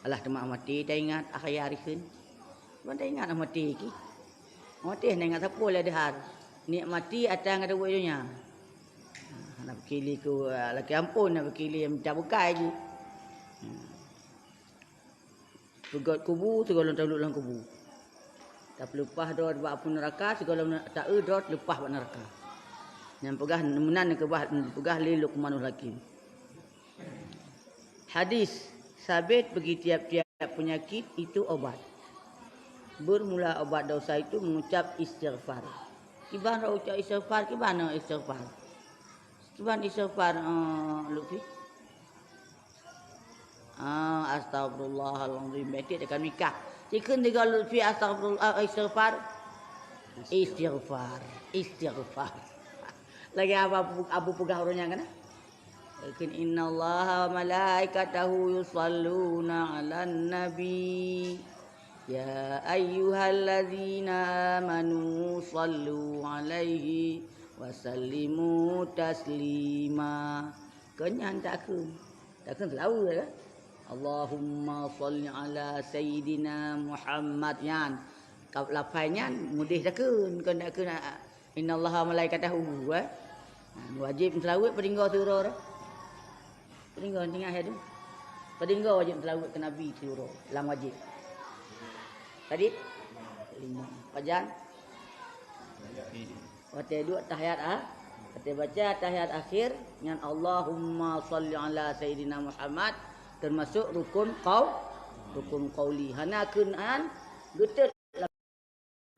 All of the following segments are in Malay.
Alah temak mati tak ingat akhir hari kan. Tuan tak ingat mati ki. Mati nak ingat apa lah dah. Ni mati atang ada buatnya. Nak berkili ku laki ampun nak berkili minta bukai je. Pegat kubu segala tahu dalam kubu. Tak lepas dot buat apa neraka segala tak dot lepas buat neraka. Yang pegah menan ke bah pegah liluk manuh laki. Hadis sabit bagi tiap-tiap penyakit itu obat. Bermula obat dosa itu mengucap istighfar. Gimana ucap istighfar? Gimana istighfar? Gimana istighfar Lutfi? Astagfirullahaladzim. Betul dekat nikah. Jika dia Lutfi astagfirullah istighfar. Istighfar. Lagi apa pegah orangnya kan? Lakin innallaha wa malaikatahu yusalluna 'alan nabi. Ya ayyuhalladzina amanu sallu 'alaihi wa sallimu taslima. Kenyan takkan selalu kan? Allahumma salli ala sayyidina Muhammad yan. Kau lapainya mudah takkan kena innallaha malaikatahu wajib selawat peringga surah dah. Peringga tengah ada. Peringga wajib selawat ke Nabi surah lang wajib. Tadi 5 pajan. Waktu dua tahiyat Kita baca tahiyat akhir dengan Allahumma salli ala sayyidina Muhammad termasuk rukun qauli. Hana kenan getet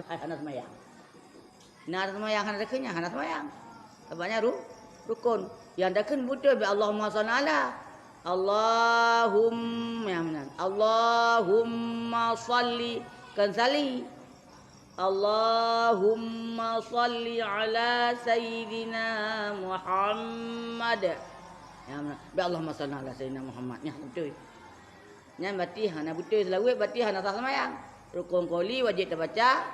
hana semayang. Hana semayang hana dekenya hana semayang. Banyak rukun. Yang daken butuh bi Allahumma salli ala Allahumma salli kan sali Allahumma salli ala sayyidina Muhammad. Ya bi Allahumma salli ala sayyidina Muhammad. Ya betul. Nya berarti hana betul selawat berarti hana sah semayang. Rukun qauli wajib terbaca.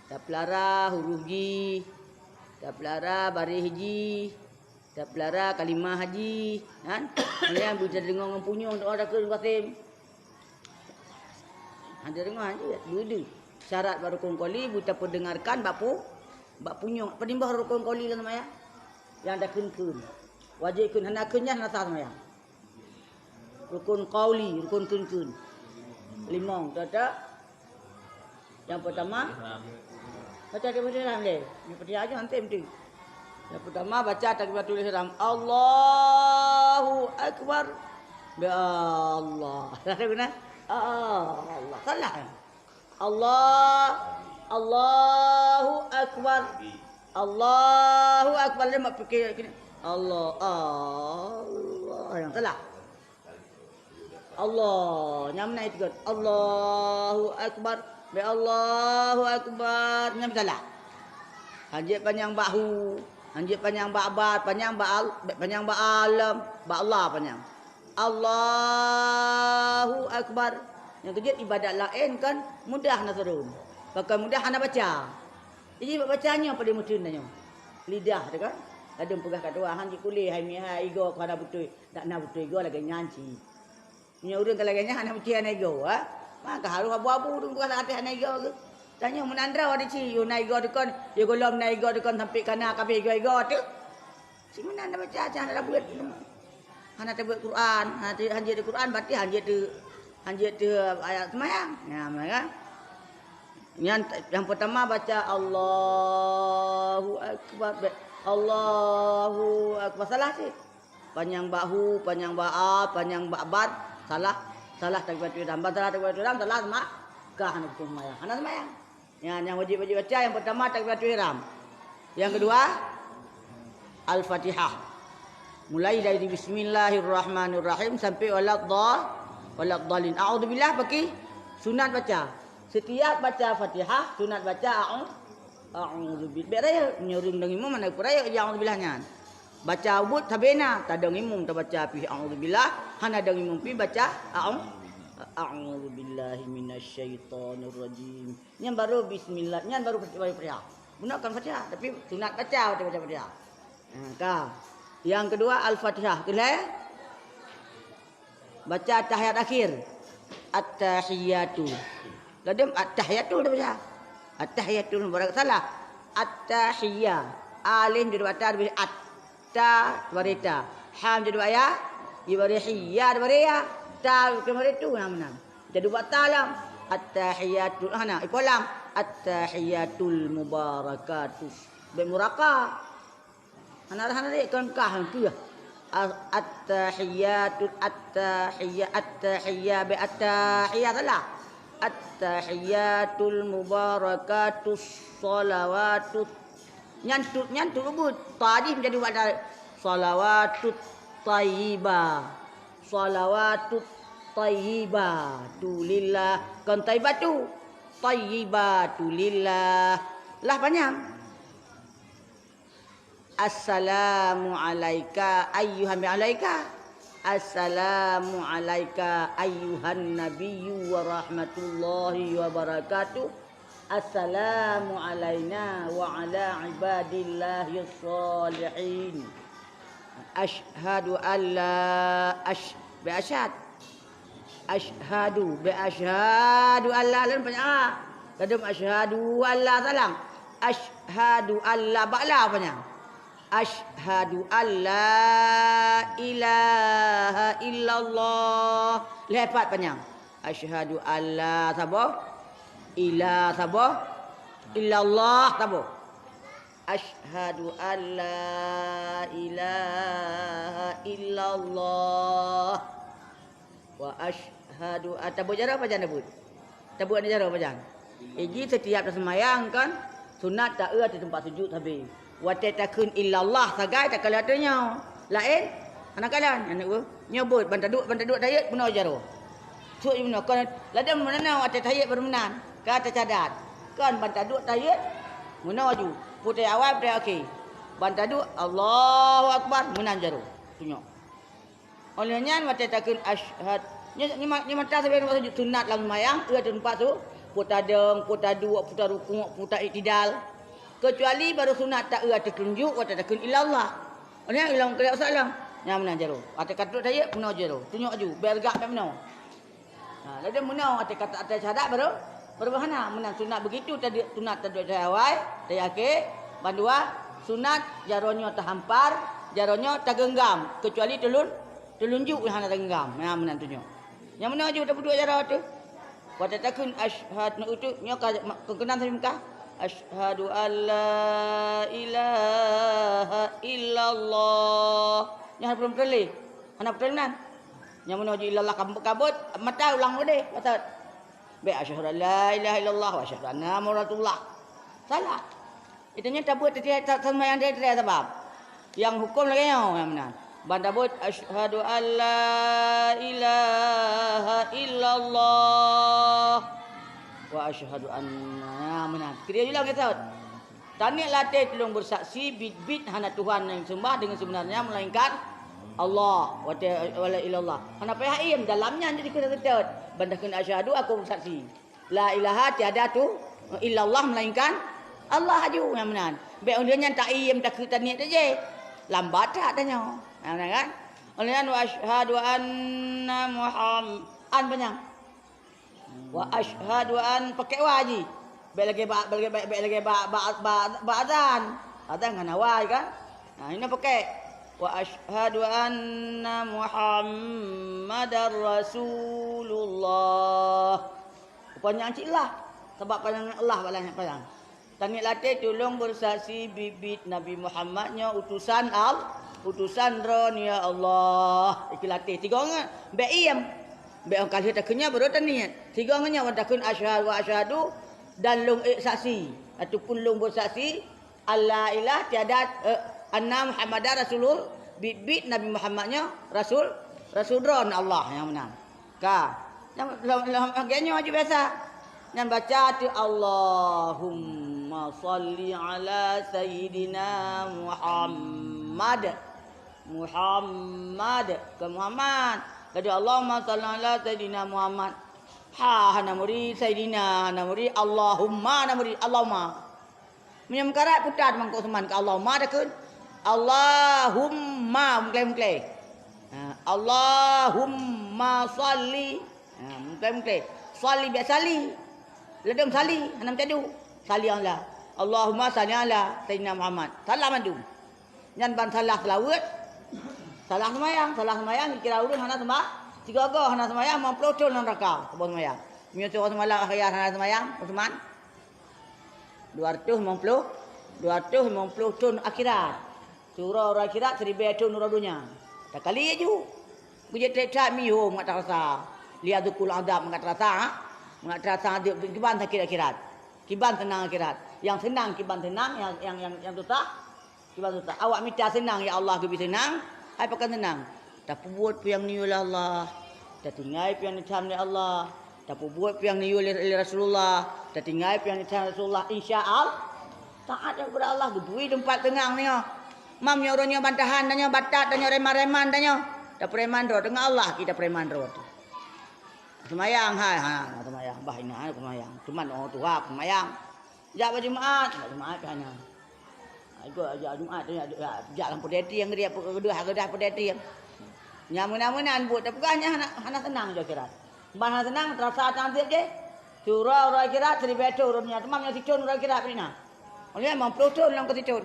Tak pelara huruf ji. Tak pelara baris ji. Tak pelara kalimah haji. Kan? Yang bisa dengar dengan punyung doa dah ke Qasim. Ada dengar je dua. Syarat baru rukun qauli buta pendengarkan bak punyung. Penimbah rukun qauli lah semaya. Yang dah kun. Wajib kun hana kunnya hana sah semaya. Rukun qauli, rukun kun. 5 tak. Yang pertama baca takbiratul ihram deh. Ni pergi aja nanti mesti. Yang pertama baca takbiratul ihram. Allahu akbar. Bi Allah. Ada guna? Allah. Salah. Allahu akbar. Allahu akbar. Dia mak fikir gini. Allah yang salah. Allah nyam naik ikut. Allahu akbar. Bi Allahu akbar. Nyam salah. Hanjit panjang bahu, hanjit panjang ba'bat, panjang ba'alam, ba'allah panjang. Allahu akbar. Yang kejut ibadat lain kan mudah nak turun. Bahkan mudah nak baca. Jadi bacanya pada mudahnya. Lidah tu kan. Ada pegah kat dua hanjit kulit hai mi hai igo kada betul. Tak nak betul igo lagi nyanci. Punya urang kalau lagi nak betul nak igo maka harus abu-abu tu bukan atas nak igo ke. Tanya menandrau ada ci yo nak igo dekan yo golom nak igo dekan sampai kana kafe igo tu. Si mana nak baca aja nak buat. Hana buat Quran, hanjit Quran berarti hanjit tu ayat semayang. Ya, kan? Yang pertama baca Allahu akbar. Allahu akbar salah sih. Panjang bahu, panjang ba'at, panjang ba'bat, salah takbiratul ihram. Salah takbiratul ihram, salah kah hana semayang. Hana semayang. Yang wajib baca yang pertama takbiratul ihram. Yang kedua Al-Fatihah. Mulai dari bismillahirrahmanirrahim sampai waladhdallin. A'udzubillah bagi sunat baca. Setiap baca Fatihah sunat baca a'udzubillah. Beraya nyurung dengan imam mana peraya a'udzubillahnya. Baca ubud tabena tak ada imam tak baca fi a'udzubillah, hana ada imam fi baca a'udzubillahi minasyaitonir rajim. Yang baru bismillah, yang baru Fatihah. Gunakan Fatihah tapi sunat baca Fatihah. Yang kedua Al-Fatihah. Baca tahiyat akhir. at-tahiyatu. Ladem at-tahiyatu dah baca. At-tahiyatul mubarak salah. At-tahiyya. Alif jadi baca ada at-ta barita. Ham jadi ayat. Ibari hiyya ibari ya. Ta kemarin tu nama. Jadi buat talam. At-tahiyatul ana ipolam. At-tahiyatul mubarakatuh. Bermuraka. Anak-anak dia kan kah tu ya. At-tahiyatul at-tahiyya bi at-tahiyya salah. At-tahiyatul mubarakatus salawatut nyantut ubud tadi menjadi wadah salawatut thayyibah salawatut thayyibah lillah kan thayyibatu thayyibatu lillah lah panjang. Assalamu alayka ayyuhan bi alayka. Assalamu alayka ayyuhan nabiyyu wa rahmatullahi wa barakatuh. Assalamu alayna wa ala ibadillahi salihin. Ashhadu an la bi asyhad. Ashhadu an la lan banyak. Kadang ashhadu an la salam. Ashhadu an la ba'la banyak. Ashhadu an la ilaha illallah. Lepat panjang. Ashhadu an la sabar. Ila sabar. Illallah sabar. Ashhadu an la ilaha illallah. Wa ashhadu tabu jara apa jana bud? Tabu ni jara apa jan? Jadi setiap sembahyang kan sunat tak di tempat sujud habis. Watatakun illallah sagai tak kala tanya. Lain anak kalian anak gua nyebut bantaduk tayat benar jaro. Suk benar kan ladam mana watat tayat bermenan. Kata cadat. Kan bantaduk tayat benar ju. Putih awal putih akhir. Bantaduk Allahu akbar menan jaro. Tunjuk. Olehnya watatakun asyhad. Ni mata sampai tempat sujud sunat dalam sembahyang di tempat tu putadeng, putaduk, putarukuk, putaiktidal. Kecuali baru sunat tak tertunjuk wa takun illallah. Oleh ilang kelak salam. Yang mana jaro? Ate kata saya benar jaro. Tunjuk aju bergak dak benar. Ha, lalu benar ate kata ate syahadat baru berbahana menang sunat begitu tadi sunat tadi awal, tadi akhir, bandua sunat jaronyo terhampar, jaronyo tergenggam kecuali telunjuk hana tergenggam. Yang menang tunjuk. Yang mana aju tak berdua jaro tu. Wa takun asyhad nu itu nyo kekenan sampai muka. Ashhadu an la ilaha illallah. Yang belum terlih. Anak pertenan. Yang menuju illallah kabut mata ulang boleh. Kata. Baik asyhadu an la ilaha illallah wa asyhadu anna muhammadullah. Salah. Itunya tak buat tidak sembahyang dia tidak sebab. Yang hukum lagi yang mana? Banda buat asyhadu an la ilaha illallah. Wa asyhadu anna mana kira juga kata tanya latih tolong bersaksi bit hana Tuhan yang sembah dengan sebenarnya melainkan Allah wa la ilallah hana pahim dalamnya jadi kata benda kena asyhadu aku bersaksi la ilaha tiada tu illallah melainkan Allah aju yang benar be ondenya tak iem tak kita niat aja lambat tak tanya kan oleh wa asyhadu anna muhammadan banyak wa asyhadu an pakai waji lagi ba'dan kan awal kan nah ini pakai wa asyhadu anna muhammadar rasulullah panjang ciklah sebab panjang Allah panjang tani latih tolong bersaksi bibit Nabi Muhammadnya utusan ron ya Allah ikilatih tiga orang be'iyam Baik kali taknya baru niat. Tiga nganya watakun asyhadu wa asyhadu dan long saksi ataupun long bersaksi alla ilah tiada anna muhammadar rasulul bibit Nabi Muhammadnya rasul ron Allah yang benar. Ka. Yang agaknya aja biasa. Yang baca tu Allahumma salli ala sayyidina Muhammad ke Muhammad. Jadi Allahumma salli ala sayyidina Muhammad. Ha namuri sayyidina namuri Allahumma namuri Allahumma. Menyam karat putar mangkok seman ke Allahumma dakun. Allahumma mungklai. Allahumma salli. Mungkin. Sali biasa sali. Ledem sali, hanam cadu. Sali Allah. Allahumma salli ala Sayyidina Muhammad. Salah mandu. Nyan ban salah selawat. Salah semayang kira urang hana sembah. Tiga go hana semayang memplotol nan raka. Sebab semayang. Mio tu semalam akhir hana semayang, Usman. 250 ton akhirat. Surah orang akhirat 1000 ton orang dunia. Tak kali aja. Bujat tak miho mak terasa. Lihat dukul adab mak terasa. Mak terasa dia kiban akhirat. Kiban tenang akhirat. Yang senang kiban tenang, yang susah kiban susah. Awak minta senang ya Allah ke senang. Hai pakai senang. Tak buat yang ni oleh Allah. Tak tinggal yang dicam oleh Allah. Tak buat yang ni oleh Rasulullah. Tak tinggal yang dicam Rasulullah. Insya-Allah taat kepada Allah. Gedui tempat tenang ni. Mamnya orangnya bantahan tanya batat tanya reman-reman tanya. Tak preman ro dengan Allah kita preman ro. Semayang semayang bah ini semayang. Cuman Tuhan semayang. Jak Jumaat hanya. Aku ajak Jumaat tanya jak lampu deti yang dia kedua pedeti. Nyamun-namunan buat tapi kan hana senang je kira. Ban senang terasa cantik je. Surah orang kira 1000 turunnya temamnya sicun orang kira pelina. Oleh memang pelutun dalam kesicun.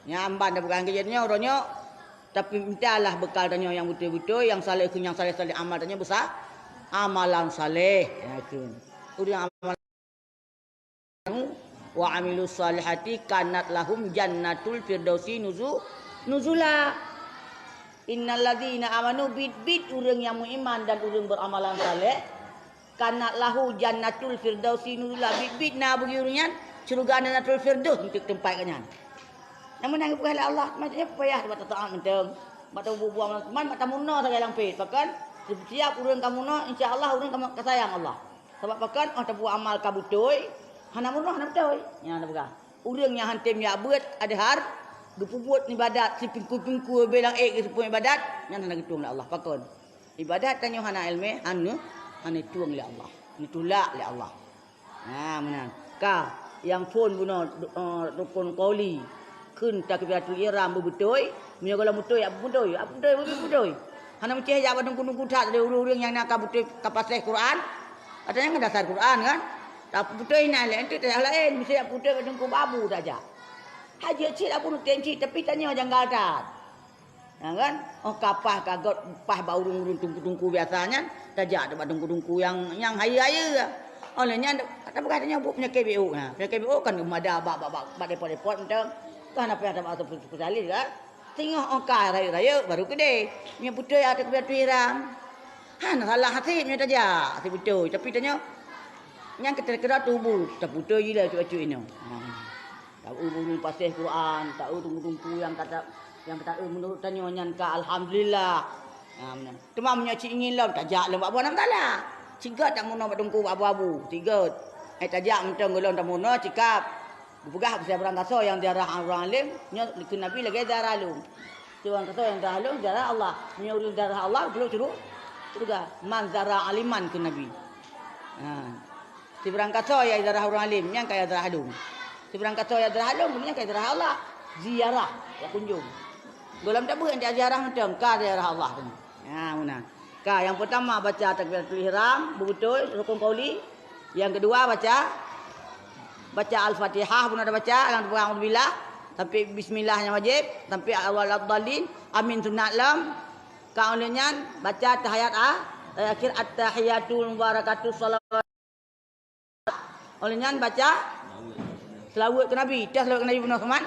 Nyamban dah bukan kejadiannya orangnya. Tapi mintalah bekal tanya yang betul-betul. Yang saleh amal tanya besar. Amalan saleh. Udah amalan. Wa amilus salihati kanat lahum jannatul firdausi nuzula. Innal ladzina amanu bid urang yang beriman dan urang beramalan saleh. Kanat lahu jannatul firdausi nuzula. Bid na bagi urangnya surga jannatul firdaus untuk tempat kanyan. Namun nang bukan Allah, macamnya payah buat taat menteng. Mata buang teman mata munah saja lang pit. Bahkan setiap urang kamu no insya-Allah urang kamu kasayang Allah. Sebab bahkan orang buat amal kabutoi, hana munah hana betul. Nya ada bukan. Urang yang hantim ya beut ada har gepubuat ibadat si pingku-pingku belang sepuluh ibadat yang hana getung Allah. Pakon. Ibadat tanya hana ilmu hana tuang oleh Allah. Ni tulak oleh Allah. Menan. Ka yang pun guna rukun qauli kun takbiratul ihram bebetul punya kalau betul apa betul hana mesti ya badung kunung tak ada urang yang nak betul kapasih Quran katanya kan dasar Quran kan tak betul ina lain tu tak lain mesti ya betul badung ku babu saja haji cik aku tenci tapi tanya janggal tat kan kapah kagot pah baurung-urung tungku-tungku biasanya tajak ada badung-dungku yang haya-haya olehnya kata berkatanya buat punya KBO punya KBO kan ada bak depot-depot mentang kan apa ada atau pusali kan tengok raya baru gede punya putih ada kebiatu hiram salah hasibnya saja si putih tapi tanya yang kira-kira tubuh tak putih gila cuaca ini tak urung pasih Quran tak tunggu-tunggu yang kata menurut tanya nyanka alhamdulillah temamnya cik ingin lah tajak lembak buah namtala cigat tak munah badungku abu-abu tiga tajak mentang golong tak munah cikap Bugah bisa berang kaso yang darah orang alim, nya ikut Nabi lagi darah alum. Tuan kaso yang darah alum darah Allah. Nya urus darah Allah belum curug. Juga man darah aliman ke Nabi. Si berang kaso yang darah orang alim, nya kaya darah alum. Si berang kaso yang darah alum, nya kaya darah Allah. Ziarah ya kunjung. Dalam tak boleh ziarah macam ka darah Allah tu. Mana? Ka yang pertama baca takbiratul ihram betul rukun qauli. Yang kedua baca Al-Fatihah pun ada baca yang alhamdulillah tapi bismillahnya wajib tapi awal ad-dallin amin sunat lam kaulnya baca tahiyat akhir at-tahiyatul mubarakatuh salawat olehnya baca selawat ke Nabi selawat ke Nabi Muhammad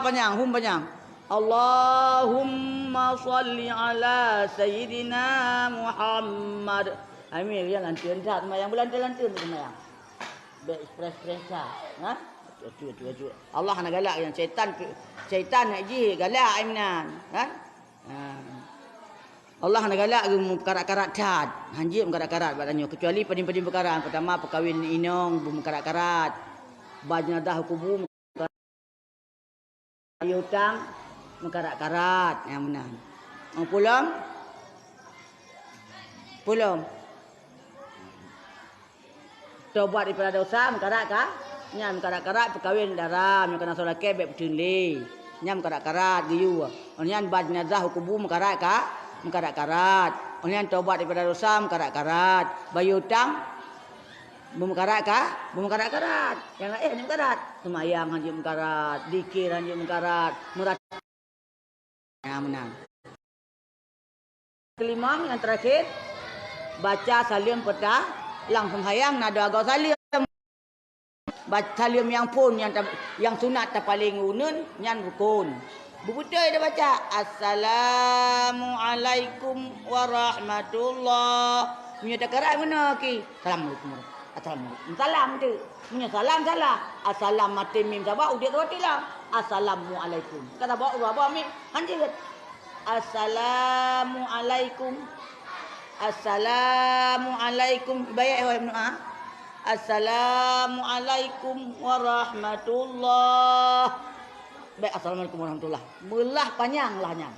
panjang Allahumma shalli ala sayyidina Muhammad. Amin yang lantur dah semayang bulan lantur semayang. Be express dah. Tu. Allah nak galak yang syaitan nak ji galak ainan, kan? Allah nak galak karat-karat tad. Hanjim karat-karat badannya kecuali peding-peding perkara. Pertama perkahwin inong karat-karat. Bajnadah kubur hutang karat-karat yang benar. Pulang. Tobat daripada dosa mengkarat kah? Nyam karat-karat perkahwin darah, kena solat kebek bertunli. Nyam karat-karat giyu. Onyan bad nazah kubu mengkarat kah? Mengkarat-karat. Orang taubat daripada dosa mekarat-karat. Bayar hutang memekarat. Yang lain mekarat. Semayang hanya mekarat, zikir hanya mekarat, menang. Kelima yang terakhir, baca salim petah, langsung hayang nada agak salim. Baca salim yang pun yang sunat tak paling unun, yang rukun. Betul dia baca Assalamualaikum warahmatullah. Punya takaran mana ki? Assalamualaikum. Salam tu. Punya salam salah. Assalam mati mim sabak udah roti lah. Assalamualaikum. Kata bawa bawa mim anjir. Assalamualaikum. Assalamualaikum. Baik wahai ibnu ah. Assalamualaikum warahmatullah. Baik, assalamualaikum warahmatullah. Belah panjang lahnya.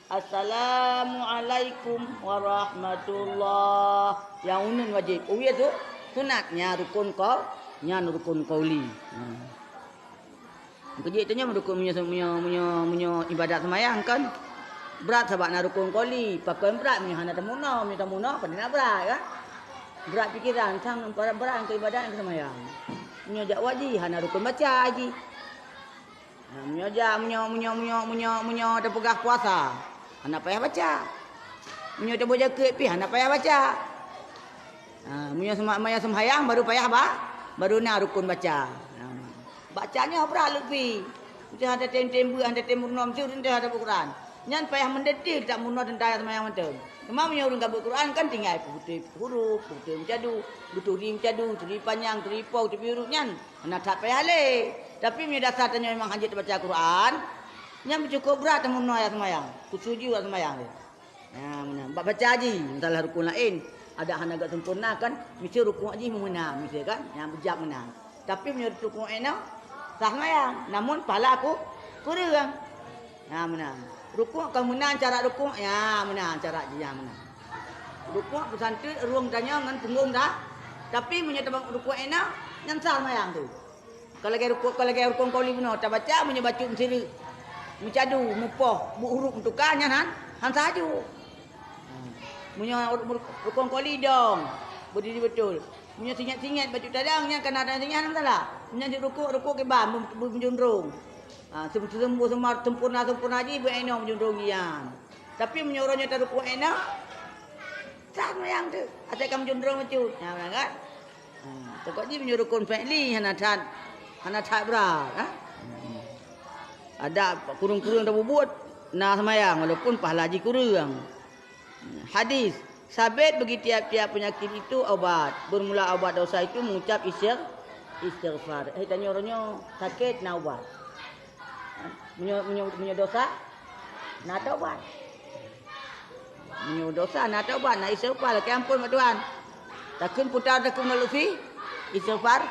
Assalamualaikum warahmatullah. Yang unun wajib. Oh ya tu sunatnya rukun kau, nyan rukun qauli. Kerja itu nya rukun punya ibadat semayang kan. Berat sebab nak rukun qauli. Pakai berat punya hana tamuna pada nak berat kan. Berat fikiran sang berat ke ibadat ke semayang. Punya jak wajib hana rukun baca haji. Munyo dah pegah puasa. Anak payah baca. Munyo dah berjaket pi anak payah baca. Munyo sembahyang baru payah baru nak rukun baca. Bacanya berat lebih. Dia ada tem-tem murnom tu dia ada Quran. Nyan payah mendetil tak murno tentang sembahyang macam. Memang munyo urang Quran kan tinggal putih huruf, putih mencadu, betul rim mencadu, teri panjang, teri pau, teri biru nyan. Anak tak payah le. Tapi punya dasar tanya memang hajat baca Quran. Yang cukup berat temun ayat semayang. Kusuju ayat semayang dia. Baca haji, misalnya rukun lain. Ada hana agak sempurna kan. Mesti rukun haji menang. Mesti kan. Yang berjak menang. Tapi punya rukun enak. Sah semayang. Namun pahala aku kurang. Menang. Rukun kalau menang cara rukun. Menang cara dia menang. Rukun pesantren ruang tanya dengan punggung dah. Tapi punya rukun enak. Yang sah semayang tu. Kalau lagi rukun qauli benar tak baca punya baca sendiri. Mencadu, mupoh, huruf mentukarnya han saju. Punya rukun qauli dong. Berdiri betul. Punya singat-singat baju tadangnya kan ada singat salah. Punya rukun ke bam menjunrung. Sembuh semar sempurna haji berenang menjunrung gian. Tapi punya orangnya tak rukun enak. Sama yang tu. Asalkan menjunrung macam. Benar kan? Pokoknya punya rukun fi'li Hana tak berat. Ada kurung-kurung dah buat. Nah semayang. Walaupun pahala haji kurang. Hadis. Sabit bagi tiap-tiap penyakit itu obat. Bermula obat dosa itu mengucap istighfar. Tanya orangnya sakit nak obat. Punya dosa nak obat. Punya dosa nak obat. Nak istighfar. Laki ampun Tuhan. Takkan putar takkan melalui istighfar.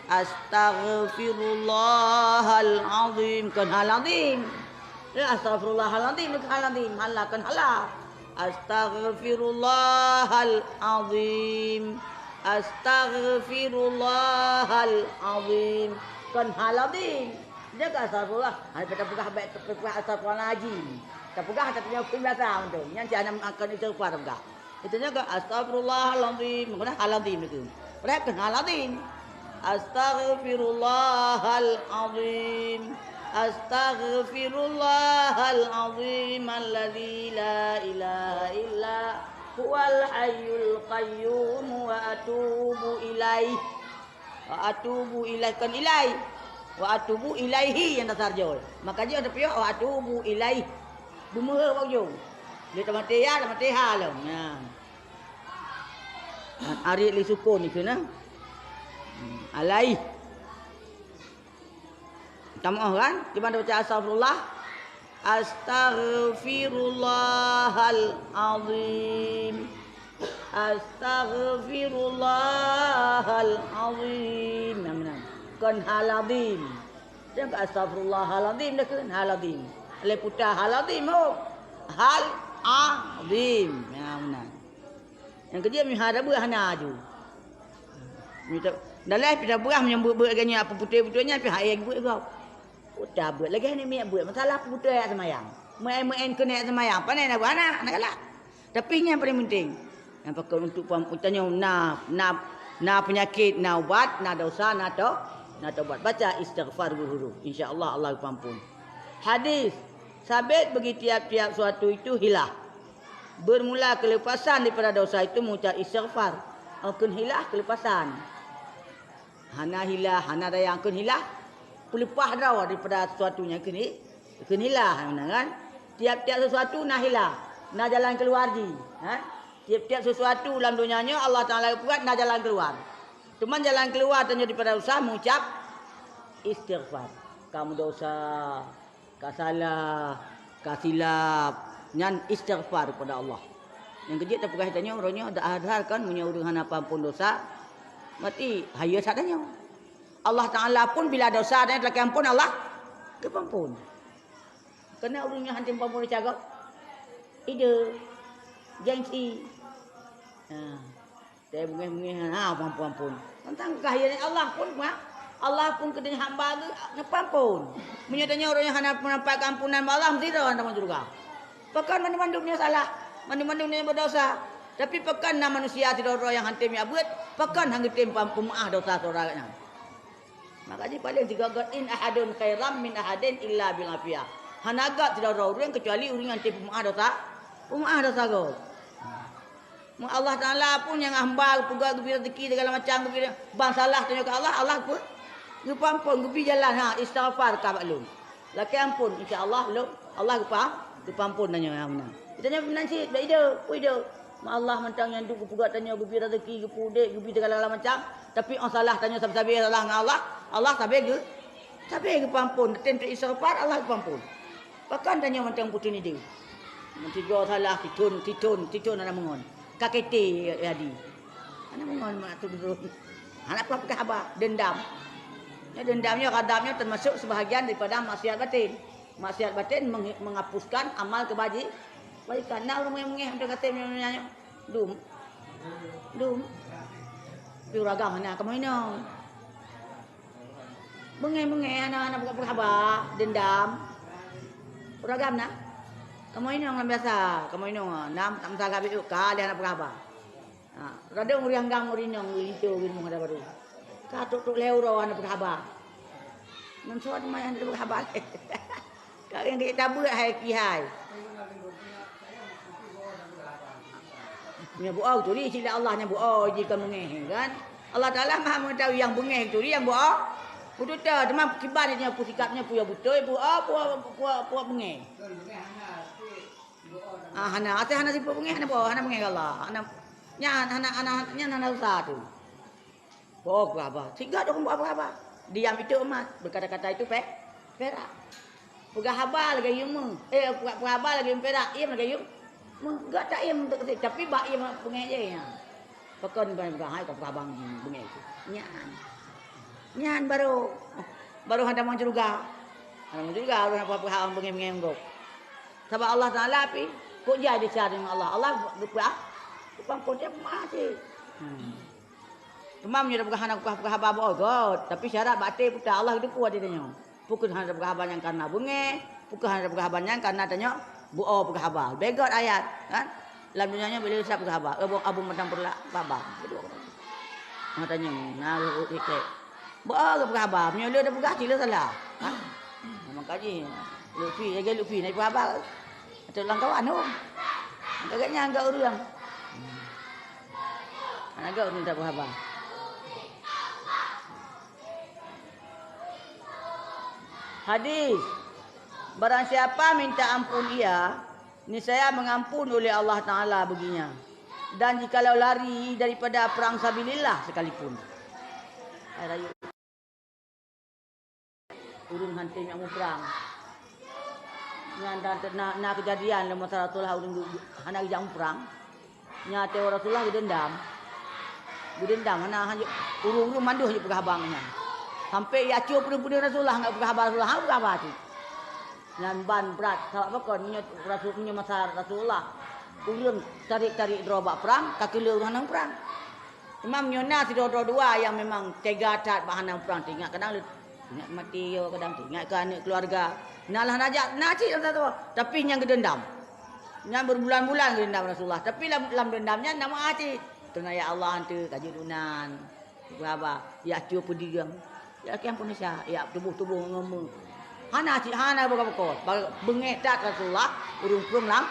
Astaghfirullahalazim kan halazim. Astaghfirullahalazim kan halazim. Halal kan halal. Astaghfirullahalazim. Astaghfirullahalazim kan halazim. Dia kan astagfirullah. Ada pegah baik astagfirullahalazim. Tak pegah tak punya hukum biasa tu. Yang jangan akan istighfar pegah. Itu juga astaghfirullahalazim. Mana halazim itu. Berapa kan halazim. Astaghfirullahalazim. Astaghfirullahalazim alladzi la ilaha illa huwal hayyul qayyum wa atubu ilaih. Wa atubu ilaikan ilaih. Wa atubu ilaihi yang dasar jol. Makanya ada pihak wa atubu ilaih. Bumur baju. Dia tak mati ya, tak mati halam. Ari li sukun itu nah. Alai. Tamoh kan? Gimana baca astagfirullah? Astaghfirullahalazim. Astaghfirullahalazim. Namanya. Kan halazim. Dia ke astaghfirullahalazim dah kan halazim. Le putar halazim ho. Hal azim. Namanya. Yang kerja mi hadabu hana aju. Dalam pita berah menyambut agaknya apa putih-putihnya pi hai buat kau. Udah buat lagi ni mi buat masalah putih ayat semayang. Main kena ayat semayang. Pandai nak buat anak galak. Tapi ini yang paling penting. Yang pakai untuk tanya na penyakit, na ubat, na dosa, na taubat. Baca istighfar huruf. Insya-Allah Allah ampun. Hadis sabit bagi tiap-tiap suatu itu hilah. Bermula kelepasan daripada dosa itu mengucap istighfar. Akan hilah kelepasan. Hana hilah, hana daya akan hilah. Pelepah dah daripada sesuatunya kini. Akan hilah kan? Tiap-tiap sesuatu nak hilah. Nak jalan keluar je. Ha? Tiap-tiap sesuatu dalam dunianya Allah Ta'ala buat nak jalan keluar. Cuma jalan keluar tanya daripada dosa mengucap istighfar. Kamu dosa, kau salah, kau silap. Nyan istighfar kepada Allah. Yang kejut tak pernah tanya orangnya ada kan punya urang apa pun dosa. Mati haya sadanya. Allah Ta'ala pun bila dosa dan telah ampun Allah kepampun. Kena urangnya hantim pampun cakap. Ide gengsi. Saya bungih-bungih ampun. Tentang kahyanya Allah pun Allah pun kedenya hamba ngepampun. Menyatanya orang yang hendak menampak ampunan Allah mesti tahu anda juga. Pekan mana-mana dunia salah, mana-mana dunia berdosa. Tapi pekan nama manusia tidak orang yang hantimnya buat, pekan hang tim pemaaf dosa saudaranya. Makanya paling tiga in ahadun khairam min ahadin illa bil afiyah. Hanaga tidak orang kecuali orang yang tim pemaaf dosa go. Allah Ta'ala pun yang hamba pegang gembira rezeki segala macam gembira bang salah tanya ke Allah pun gepampun gebi jalan istighfar ka maklum. Laki ampun insya-Allah belum Allah gepampun tanya yang mana. Ditanya nanti dah ide. Allah mentang yang duk pegang tanya gembira rezeki gepudik gebi segala macam tapi orang salah tanya sabi-sabi salah dengan Allah sabi gepampun ten istighfar Allah gepampun. Bahkan tanya mentang putih ni dia. Nanti gua salah titun ana mengon. Kaketi jadi. Ana mengon mak turun. Anak apa khabar dendam. Ya dendamnya kadamnya termasuk sebahagian daripada maksiat batin. Maksiat batin menghapuskan amal kebaikan. Nah orang mengeh untuk kata nyanyi. Dum. Pi ragam mana kamu ini? Mengeh anak buka khabar dendam. Ragam nak? Kamu ini orang biasa, kamu ini nam tak masalah biu kali anak berapa. Radang uri hanggang uri nyong uri itu uri mung ada baru. Katuk leuro anak berapa. Mensuat main ada berapa. Kau yang kita buat hai kihai. Nya buau tu ni sila Allah nya buau jika mengeh kan. Allah Taala Maha mengetahui yang bengeh tu yang buau. Betul dah, demam kibar dia pusikapnya puya betul, puak bengeh. Hana si bengeh, hana bengeh Allah. Hana usaha tu. Buat apa? Tiga dong buat apa? Diam itu emas, berkata-kata itu perak. Pegah habal lagi yum. Pegah habal lagi perak, ia lagi yum. Enggak tak ia tapi bak ia bengeh je ya. Pekon bang hai kau abang bengeh itu. Nyan baru ada mang juga. Orang apa hal bengeh ngok. Sebab Allah Taala pi kok jadi cara dengan Allah lupa. Pun dia masih. Cuma menyuruh anak buka haba God, tapi syarat batin putar Allah itu kuat dia tanya. Bukan hanya buka haba yang karena bengeh, bukan hanya buka haba yang karena tanya buo buka haba. Begot ayat kan. Dalam dunianya bila siap buka haba, abung macam perla baba. Kedua orang. Tanya, nah ikut. Buka haba, menyuruh dia buka cila salah. Ha? Makanya Luffy naik buka haba. Atau langkawan tu. Agaknya agak orang. Agak orang tak buka haba. Hadis. Barang siapa minta ampun ia, niscaya mengampun oleh Allah Ta'ala baginya. Dan jikalau lari daripada perang sabilillah sekalipun. Rayu. Urung hantim yang perang. Nak kejadian dalam masa Rasulullah urung anak jam perang. Nyata Rasulullah dendam. Anak urung manduh je pegah abangnya. Sampai ia cuba pun Rasulullah enggak pegah abang Rasulullah, pegah abang tu. Dan ban berat sebab apa kon punya masa Rasulullah. Urung tarik drobak perang, kaki lu hanang perang. Imam nyona si dua yang memang tega tat bahanang perang ingat kadang ingat mati yo kadang ingat ke anak keluarga. Nalah najak naci tu tapi yang gedendam. Nya berbulan-bulan dendam Rasulullah. Tapi dalam dendamnya nama hati. Kena ya Allah hantu kaji dunan. Berapa? Ya cuba pedirang. Ya kian pun isya. Ya tubuh-tubuh ngomong. Hana cik hana berapa-apa. Bengek tak Rasulullah. Urung-urung lam.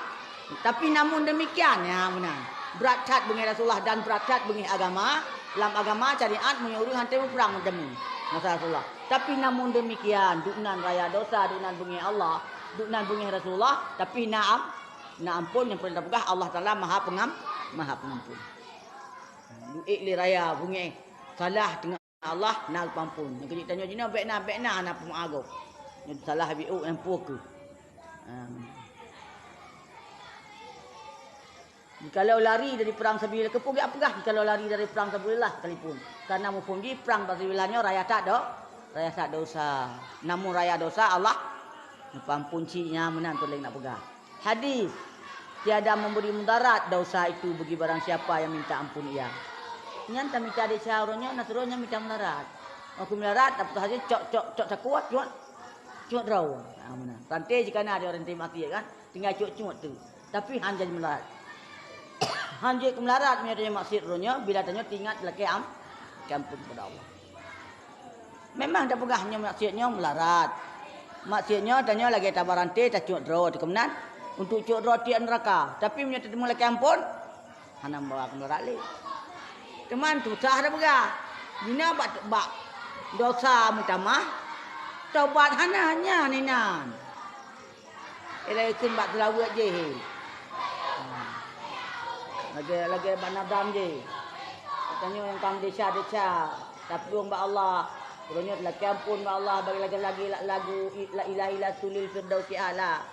Tapi namun demikian ya menang. Berat cat bengek Rasulullah dan berat cat bengek agama. Dalam agama syariat menyuruh hantu perang demi masa Rasulullah. Tapi namun demikian dunan raya dosa, dunan bengek Allah, dunan bengek Rasulullah. Tapi naam, ampun yang perintah pegah Allah Taala Maha Pengampun. Duit li raya bengek salah dengan Allah nak pampun. Yang kita tanya jina bekna anak pemago. Yang salah biu yang puak. Kalau lari dari perang sabilillah ke pun apakah kalau lari dari perang sabilillah sekalipun. Karena mumpung di perang sabilillahnya raya tak dosa. Namun raya dosa Allah pampun cinya menan tu lain nak pegang. Hadis tiada memberi mudarat dosa itu bagi barang siapa yang minta ampun ia. Nyanta minta di syaurnya naturonya minta mudarat. Aku mudarat dapat hasil cok sakuat cuat raw. Menan. Rantai jika ada orang mati kan tinggal cuat tu. Tapi hanya mudarat. Hanjek melarat menyatakan maksud ronya bila tanya tingat laki ampun kepada Allah. Memang dah pegahnya maksudnya melarat. Maksudnya tanya lagi tabarante tak cuak draw tu kemenan untuk cuak draw di neraka. Tapi menyatakan laki ampun hana bawa ke melarat le. Teman tu sah dah pegah. Dina bak dosa mutamah taubat hanya ninan. Elaikin bak telawat je. Lagi banadam je. Katanya yang kam desa. Tapi mbak Allah. Kurangnya laki ampun mbak Allah bagi lagi lagu la ilaha illa tulil firdausi ala.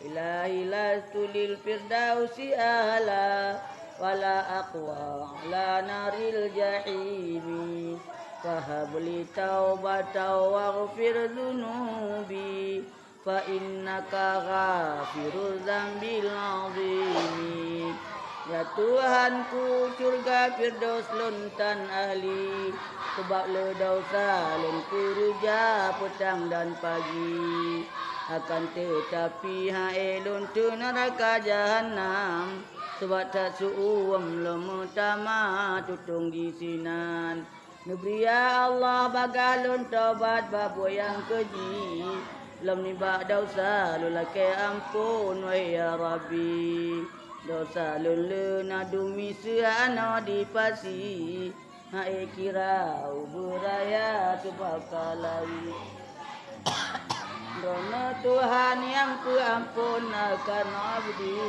Ilahi la tulil firdausi ala wala aqwa la naril jahimi. Fahabli taubata waghfir dhunubi fa innaka ghafiruz dzambil azim. Ya Tuhanku surga firdaus lontan ahli. Sebab le dosa lon kuruja petang dan pagi. Akan tetapi hae lon tu neraka jahanam. Sebab tak suuam lemutama tutung di sinan. Negeri ya Allah bagah lon taubat babu yang keji. Lam nibak dosa lulake ampun wa ya Rabbi. Dosa lulu nadumi seana dipasi. Hai kirau beraya kebakalawi. Rono Tuhan yang kuampun akan abdi.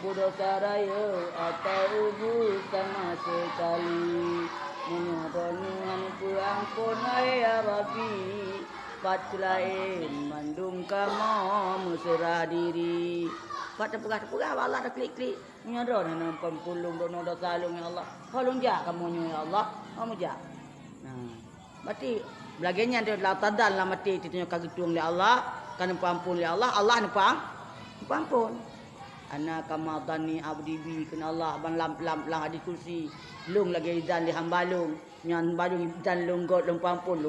Berdosa raya atau ubu sama sekali. Menyodonian kuampun ya Rabbi. Patulain mandung kamu mesra diri. Pada pegah Allah dah klik menyodor nampak pulung dono dah salung ya Allah. Tolong jak kamu ya Allah. Kamu jak. Nah, berarti belaganya dia la tadal lah mati titanya kagitung li Allah, kan pampun li Allah, Allah pampun. Ana kama dhanni abdi bi kana Allah ban lam hadis kursi. Lung lagi izan li hambalung. Nyan balung izan lung got lung pampun.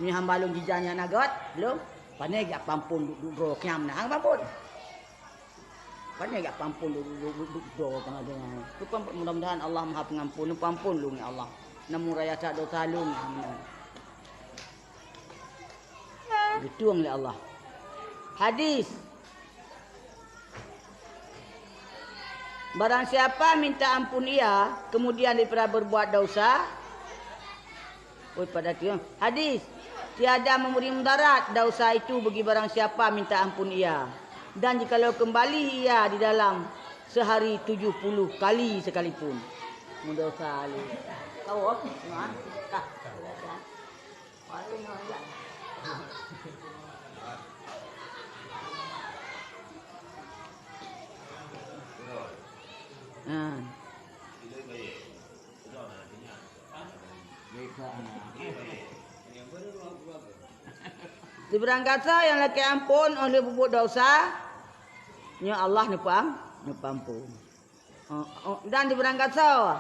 Ni hambalung izan yang nagot belum. Pandai gak pampun duduk kiam nah pampun. Pandai gak pampun duduk pengajian. Tu mudah-mudahan Allah Maha Pengampun, pampun lu ya Allah. Namun raya tak dosa lu ya. Dituang oleh Allah. Hadis. Barang siapa minta ampun ia, kemudian daripada berbuat dosa. Pada dia. Hadis. Tiada memberi mudarat dosa itu bagi barang siapa minta ampun ia. Dan jikalau kembali ia di dalam sehari 70 kali sekalipun. Mudosa ali. Tahu apa? Tak. Di berangkasa yang laki ampun oleh berbuat dosa, nya Allah nepampun. Dan di berangkasa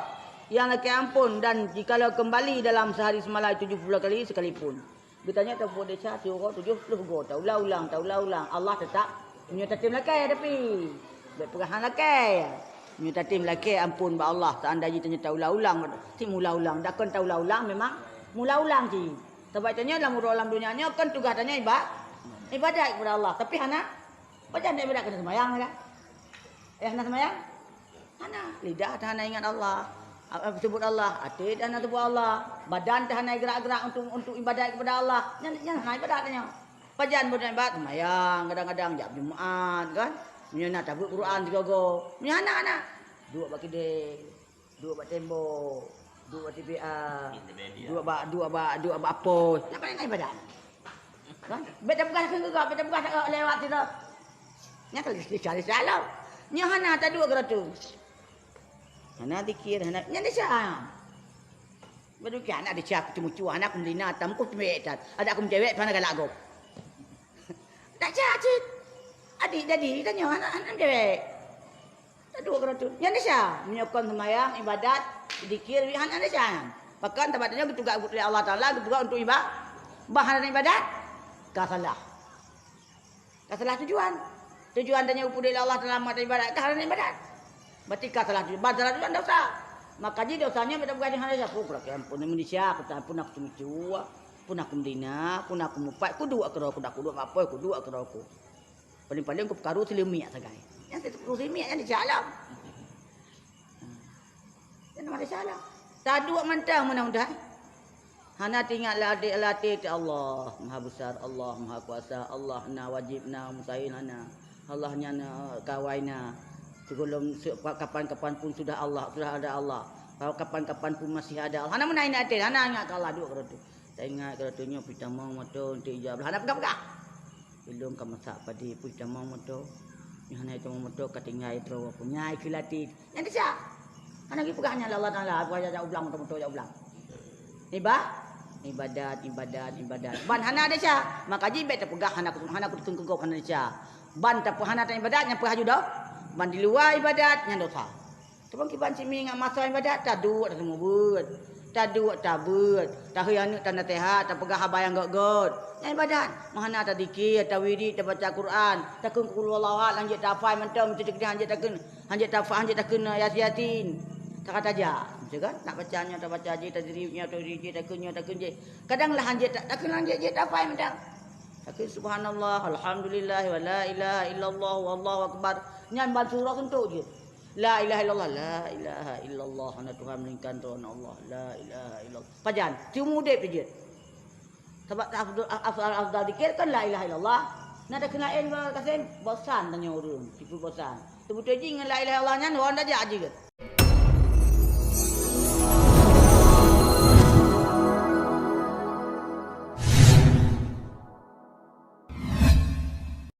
yang laki ampun dan jikalau kembali dalam sehari semalam 70 kali sekalipun. Bertanya tak buat dosa surah 70 go, tak ulang-ulang. Allah tetap punya tatim lakai tapi Baik perang laki. Nyu tatim laki ampun ba Allah seandainya tanya tahu ulang ti mula-ulang dak kan tahu ulang memang mula-ulang ji. Sebab tanya dalam ulang dunianya kan tugas tanya ibadat kepada Allah. Tapi hana baca ibadat kena sembahyang dah. Hana sembahyang? Hana lidah hana ingat Allah. Sebut Allah, hati dan sebut Allah. Badan hana gerak-gerak untuk ibadat kepada Allah. Yang hana ibadatnya. Pajan buat ibadat sembahyang kadang-kadang jam Jumaat kan. Punya nak tabut Quran juga go. Punya anak-anak. Dua baki de. Dua bak tembok. Dua bak TPA. Dua bak apa. Nak nak ibadat. Kan? Beta bukan ke gak, beta bukan lewat situ. Nya kalau dicari salah. Nya hana tak dua geratu. Hana dikir, hana nya desa. Baru kan anak dicak cuma cuah anak melina tamku cewek tat. Ada aku cewek pana galak go. Tak cacit. Adik jadi tanya anak cewek. Tak dua keratu. Yang desa menyokong sembahyang ibadat zikir wihan ada desa. Bahkan tempatnya bertugas oleh Allah Taala bertugas untuk ibadah. Bahan ibadat kasalah. Kasalah tujuan. Tujuan tanya upuri Allah Taala mata ibadat kasalah ibadat. Berarti kasalah tujuan. Basalah tujuan dosa. Maka jadi dosanya kita bukan hanya satu kerana ampun Indonesia kita pun aku cuma pun aku Medina pun aku mupat ku dua kerana aku dua apa ku dua kerana aku. Paling-paling aku perkaru selimiak sagai. Yang itu selimiak yang disalam. Yang ada salah. Tak dua mentang mudah-mudahan. Hana tinggallah latih Allah Maha Besar, Allah Maha Kuasa, Allah na wajibna mustahil hana. Allah nya kawaina. Sebelum kapan-kapan pun sudah ada Allah. Kalau kapan-kapan pun masih ada Allah. Hana menaik hati, hana ingat Allah dua kerana tu. Tak ingat kerana tu nya kita mau motor untuk ijab. Hana pegang-pegang. Belum ka masak padi pun jamang motor. Yang hanya itu motor katinggai terus punya ikilati. Yang dia. Hana gi pegahnya Allah Taala aku aja ulang motor ulang. Ibadat. Ban hana dia. Maka ji bet pegah hana ku tunggu hana dia. Ban tak hana tak ibadat nya pehaju dah. Ban di luar ibadat nya dosa. Tepang kiban simi ngak masa ibadat tak duit semua buat. Tak duit tak buat. Tak hayang tanda tehat tak pegah habayang god. Yang ibadat, mahana tak dikir, tak wirid, tak baca Quran, tak kun qul wallahu lanjut tak faham mentam tu dia hanjat tak kun yasin. Tak kata aja, betul kan? Nak bacanya tak baca je, tak dirinya tak diri tak kunnya. Kadanglah hanjat tak kun hanjat je tak faham mentam. Tak subhanallah, alhamdulillah wa la ilaha illallah wallahu akbar. Nyan ban surah untuk je. La ilaha illallah, ana Tuhan melingkan Tuhan Allah. La ilaha illallah. Pajan, cuma dep je. Sebab afdal dikir kan la ilaha illallah. Nak ada kenain kasim bosan tanya orang, tipu bosan. Sebut je dengan la ilaha illallah nya orang dah jadi ke.